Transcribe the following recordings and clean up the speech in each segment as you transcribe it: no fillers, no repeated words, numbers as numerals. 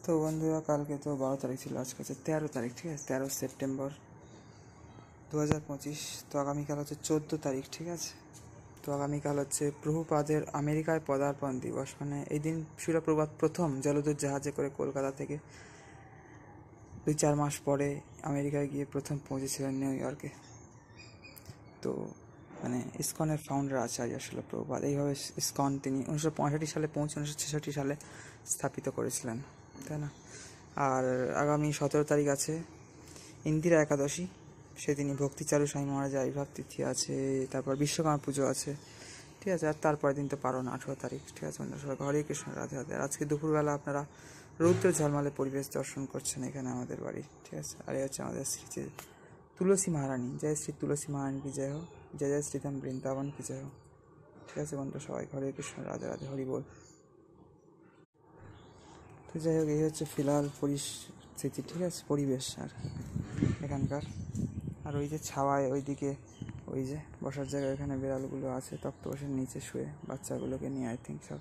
তো বন্ধুরা, কালকে তো 12 তারিখ ছিল, আজকে হচ্ছে 13 তারিখ, ঠিক আছে, 13 সেপ্টেম্বর 2025। তো আগামীকাল হচ্ছে 14 তারিখ, ঠিক আছে। তো আগামীকাল হচ্ছে প্রভুপাদের আমেরিকায় পদার্পণ দিবস, মানে এই দিন শিলপ্রভুপাদ প্রথম জলদূত জাহাজে করে কলকাতা থেকে 2-4 মাস পরে আমেরিকায় গিয়ে প্রথম পৌঁছেছিলেন নিউ ইয়র্কে। তো মানে ইসকনের ফাউন্ডার আচার্য শিলপ্রভুপাদ। এইভাবে ইসকন তিনি 1965 সালে পৌঁছে 1966 সালে স্থাপিত করেছিলেন, তাই না। আর আগামী 17 তারিখ আছে ইন্দিরা একাদশী, সেদিনই ভক্তিচারু স্বামী মহারাজের আবির্ভাব তিথি আছে, তারপর বিশ্বকর্মা পুজো আছে, ঠিক আছে। আর তারপরের দিন তো পারণ 18 তারিখ, ঠিক আছে। সবাই হরে কৃষ্ণ, রাধে রাধে। আর আজকে দুপুরবেলা আপনারা রৌদ্র ঝলমলে পরিবেশ দর্শন করছেন এখানে আমাদের বাড়ি, ঠিক আছে। আর এই হচ্ছে আমাদের শ্রী তুলসী মহারানী। জয় শ্রী তুলসী মহারানী কি জয় হোক, জয় জয় শ্রীধাম বৃন্দাবন কি জয় হোক, ঠিক আছে বন্ধু। সবাই হরে কৃষ্ণ, রাধে রাধে, হরি বল। তো যাই হোক, এই হচ্ছে ফিলহাল পরিস্থিতি, ঠিক আছে, পরিবেশ আর কি এখানকার। আর ওই যে ছাওয়ায় ওইদিকে ওই যে বসার জায়গা, এখানে বিড়ালগুলো আছে তক্তপোষের নিচে শুয়ে বাচ্চাগুলোকে নিয়ে, আই থিঙ্ক সব।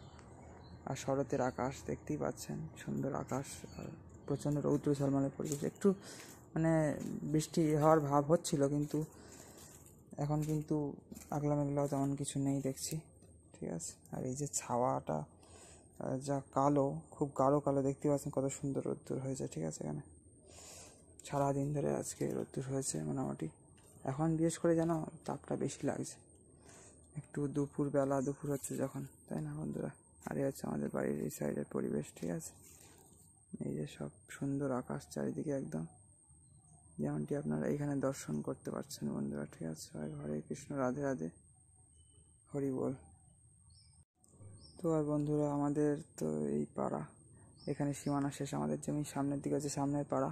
আর শরতের আকাশ দেখতেই পাচ্ছেন, সুন্দর আকাশ, আর প্রচণ্ড রৌদ্র ঝলমলে পরিবেশ। একটু মানে বৃষ্টি হওয়ার ভাব হচ্ছিল, কিন্তু এখন কিন্তু আগলা মেঘলাও তেমন কিছু নেই দেখছি, ঠিক আছে। আর এই যে ছাওয়াটা যা কালো, খুব গাঢ় কালো, দেখতে পাচ্ছেন কত সুন্দর রোদ্দুর হয়েছে, ঠিক আছে। এখানে সারাদিন ধরে আজকে রোদ্দুর হয়েছে মোটামুটি। এখন বিশেষ করে যেন তাপটা বেশি লাগছে, একটু দুপুর হচ্ছে যখন, তাই না বন্ধুরা। আর এই হচ্ছে আমাদের বাড়ির এই সাইডের পরিবেশ, ঠিক আছে। এই যে সব সুন্দর আকাশ চারিদিকে একদম, যেমনটি আপনারা এখানে দর্শন করতে পারছেন বন্ধুরা, ঠিক আছে। হরে কৃষ্ণ, রাধে রাধে, হরি বল। তো আর বন্ধুরা, আমাদের তো এই পাড়া, এখানে সীমানা শেষ, আমাদের জমি সামনের দিকে আছে সামনের পাড়া,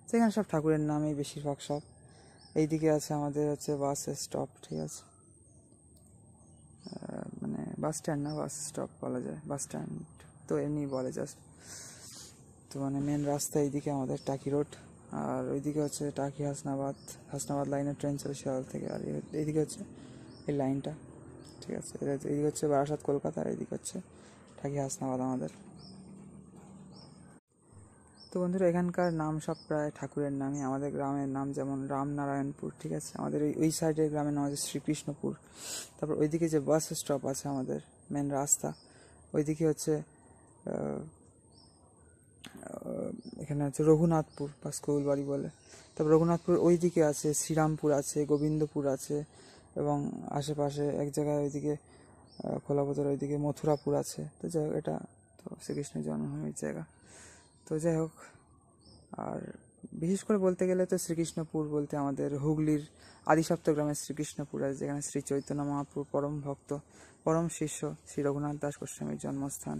সেখানে সব ঠাকুরের নামেই বেশিরভাগ সব। এইদিকে আছে আমাদের হচ্ছে বাস স্টপ, ঠিক আছে, মানে বাস স্ট্যান্ড না, বাস স্টপ বলা যায়, বাস স্ট্যান্ড তো এমনি বলে জাস্ট। তো মানে মেন রাস্তা এইদিকে আমাদের টাকি রোড, আর ওইদিকে হচ্ছে টাকি হাসনাবাদ লাইনের ট্রেন চলে শিয়ালদা থেকে। আর এইদিকে হচ্ছে এই লাইনটা, ঠিক আছে। এইদিকে হচ্ছে বারাসাত কলকাতা, আর এইদিকে হচ্ছে টাকি হাসনাবাদ আমাদের। তো বন্ধুরা, এখানকার নাম সব প্রায় ঠাকুরের নামই। আমাদের গ্রামের নাম যেমন রামনারায়ণপুর, ঠিক আছে। আমাদের ওই সাইডের গ্রামের নাম হচ্ছে শ্রীকৃষ্ণপুর। তারপর ওইদিকে যে বাস স্টপ আছে আমাদের মেন রাস্তা, ওইদিকে হচ্ছে এখানে আছে রঘুনাথপুর বা স্কুল বাড়ি বলে। তারপর রঘুনাথপুর ওইদিকে আছে শ্রীরামপুর আছে, গোবিন্দপুর আছে, এবং আশেপাশে এক জায়গায় ওইদিকে খোলাপতর ওইদিকে মথুরাপুর আছে। তো যাই হোক, এটা তো শ্রীকৃষ্ণের জন্মভূমির জায়গা। তো যাই হোক, আর বিশেষ করে বলতে গেলে তো শ্রীকৃষ্ণপুর বলতে আমাদের হুগলির আদিসপ্তক গ্রামের শ্রীকৃষ্ণপুর আছে, যেখানে শ্রী চৈতন্য মহাপ্রভু পরম ভক্ত, পরম শিষ্য শ্রী রঘুনাথ দাস গোস্বামীর জন্মস্থান।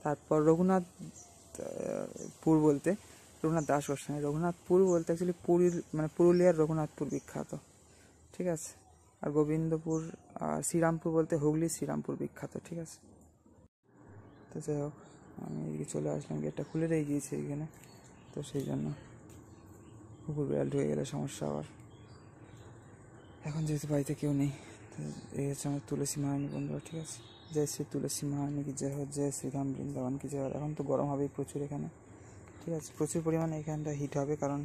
তারপর রঘুনাথপুর বলতে রঘুনাথ দাস গোস্বামী, রঘুনাথপুর বলতে অ্যাকচুয়ালি পুরুলিয়ার রঘুনাথপুর বিখ্যাত, ঠিক আছে। আর গোবিন্দপুর আর শ্রীরামপুর বলতে হুগলির শ্রীরামপুর বিখ্যাত, ঠিক আছে। তো যাই হোক, আমি এদিকে চলে আসলাম, গেটটা খুলে রেখে গিয়েছি এখানে, তো সেই জন্য কুকুর বিড়াল ঢুকে গেলে সমস্যা আবার। এখন যেহেতু বাড়িতে কেউ নেই, তো এই হচ্ছে আমার তুলসী মহারানী বন্ধুরা, ঠিক আছে। জয় শ্রী তুলসী মহারানী কি জয় হোক, জয় শ্রীধাম বৃন্দাবন কি জয় হোক। এখন তো গরম হবেই প্রচুর এখানে, ঠিক আছে, প্রচুর পরিমাণে এখানটা হিট হবে, কারণ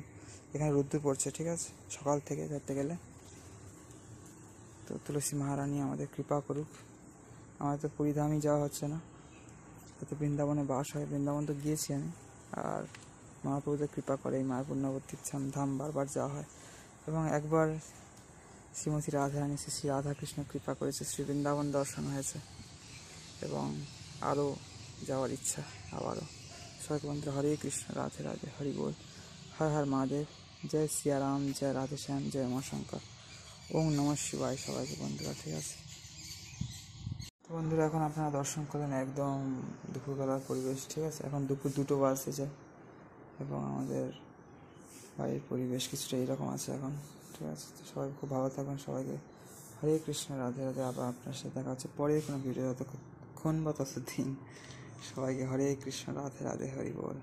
এখানে রোদ্দুর পড়ছে, ঠিক আছে, সকাল থেকে ধরতে গেলে। তো তুলসী মহারানী আমাদের কৃপা করুক। আমাদের তো পুরীধামই যাওয়া হচ্ছে না, যাতে বৃন্দাবনে বাস হয়। বৃন্দাবন তো গিয়েছি আমি, আর মহাপ্রভুদের কৃপা করে এই মায়াপুর নবদ্বীপ ধাম বারবার যাওয়া হয়। এবং একবার শ্রীমতী রাধারানী শ্রী রাধাকৃষ্ণ কৃপা করেছে, শ্রী বৃন্দাবন দর্শন হয়েছে, এবং আরও যাওয়ার ইচ্ছা আবারও। সবাই বন্ধুরা, হরে কৃষ্ণ, রাধে রাধে, হরি বল। হর হর মহাদেব, জয় সিয়ারাম, জয় রাধে শ্যাম, জয় মা শঙ্কর, ওম নমঃ শিবায় সবাইকে বন্ধুরা, ঠিক আছে। তো বন্ধুরা, এখন আপনারা দর্শন করলেন একদম দুপুরবেলার পরিবেশ, ঠিক আছে। এখন দুপুর 2টো বাজে, এবং আমাদের বাড়ির পরিবেশ কিছুটা এইরকম আছে এখন, ঠিক আছে। তো সবাই খুব ভালো থাকবেন, সবাইকে হরে কৃষ্ণ, রাধে রাধে। আবার আপনার সাথে দেখা হচ্ছে পরের কোনো ভিডিও, ততক্ষণ বা ততদিন সবাইকে হরে কৃষ্ণ, রাধে রাধে, হরি বল।